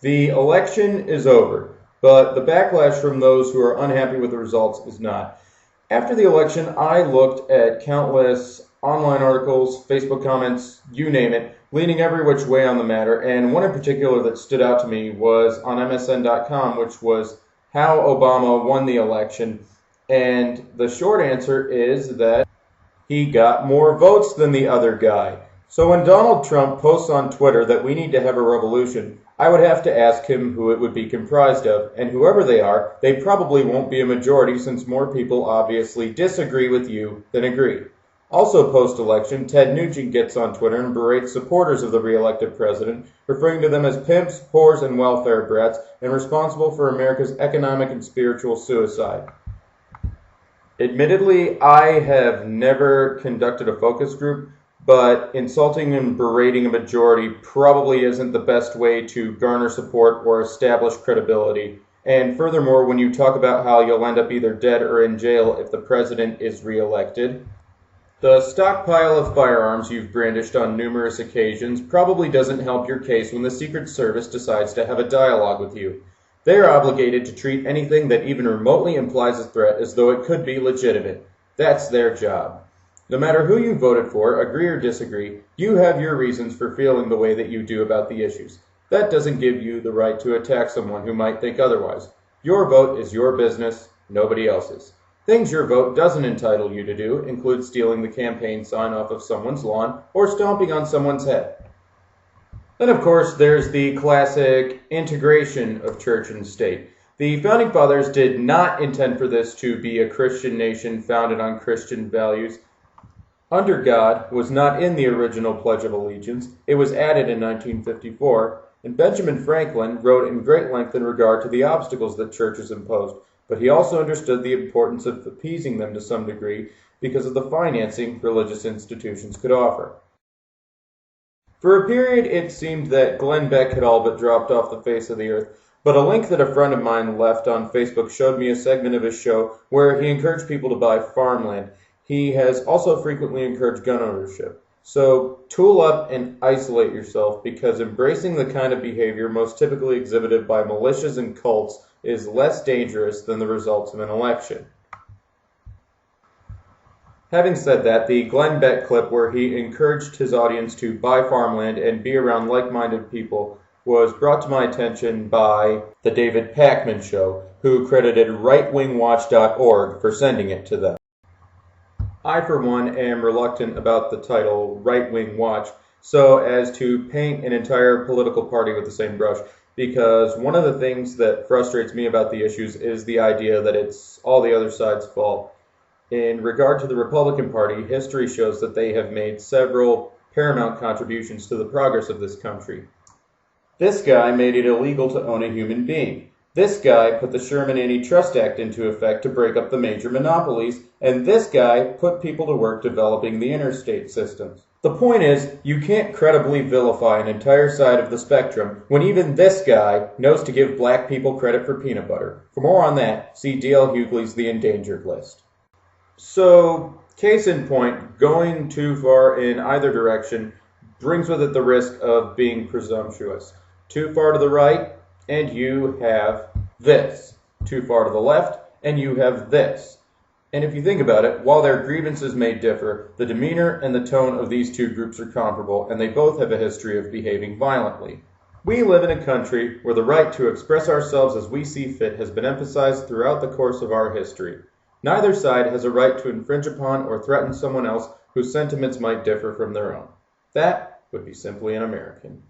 The election is over, but the backlash from those who are unhappy with the results is not. After the election, I looked at countless online articles, Facebook comments, you name it, leaning every which way on the matter, and one in particular that stood out to me was on MSN.com, which was how Obama won the election, and the short answer is that he got more votes than the other guy. So when Donald Trump posts on Twitter that we need to have a revolution, I would have to ask him who it would be comprised of, and whoever they are, they probably won't be a majority since more people obviously disagree with you than agree. Also post-election, Ted Nugent gets on Twitter and berates supporters of the re-elected president, referring to them as pimps, whores, and welfare brats, and responsible for America's economic and spiritual suicide. Admittedly, I have never conducted a focus group, but insulting and berating a majority probably isn't the best way to garner support or establish credibility. And furthermore, when you talk about how you'll end up either dead or in jail if the president is re-elected, the stockpile of firearms you've brandished on numerous occasions probably doesn't help your case when the Secret Service decides to have a dialogue with you. They are obligated to treat anything that even remotely implies a threat as though it could be legitimate. That's their job. No matter who you voted for, agree or disagree, you have your reasons for feeling the way that you do about the issues. That doesn't give you the right to attack someone who might think otherwise. Your vote is your business, nobody else's. Things your vote doesn't entitle you to do include stealing the campaign sign off of someone's lawn or stomping on someone's head. Then, of course, there's the classic integration of church and state. The Founding Fathers did not intend for this to be a Christian nation founded on Christian values. Under God was not in the original Pledge of Allegiance. It was added in 1954, and Benjamin Franklin wrote in great length in regard to the obstacles that churches imposed, but he also understood the importance of appeasing them to some degree because of the financing religious institutions could offer. For a period, it seemed that Glenn Beck had all but dropped off the face of the earth, but a link that a friend of mine left on Facebook showed me a segment of his show where he encouraged people to buy farmland. He has also frequently encouraged gun ownership. So tool up and isolate yourself, because embracing the kind of behavior most typically exhibited by militias and cults is less dangerous than the results of an election. Having said that, the Glenn Beck clip where he encouraged his audience to buy farmland and be around like-minded people was brought to my attention by The David Pakman Show, who credited rightwingwatch.org for sending it to them. I, for one, am reluctant about the title Right Wing Watch so as to paint an entire political party with the same brush, because one of the things that frustrates me about the issues is the idea that it's all the other side's fault. In regard to the Republican Party, history shows that they have made several paramount contributions to the progress of this country. This guy made it illegal to own a human being. This guy put the Sherman Antitrust Act into effect to break up the major monopolies, and this guy put people to work developing the interstate systems. The point is, you can't credibly vilify an entire side of the spectrum when even this guy knows to give black people credit for peanut butter. For more on that, see D.L. Hughley's The Endangered List. So, case in point, going too far in either direction brings with it the risk of being presumptuous. Too far to the right, and you have this. Too far to the left, and you have this. And if you think about it, while their grievances may differ, the demeanor and the tone of these two groups are comparable, and they both have a history of behaving violently. We live in a country where the right to express ourselves as we see fit has been emphasized throughout the course of our history. Neither side has a right to infringe upon or threaten someone else whose sentiments might differ from their own. That would be simply un-American.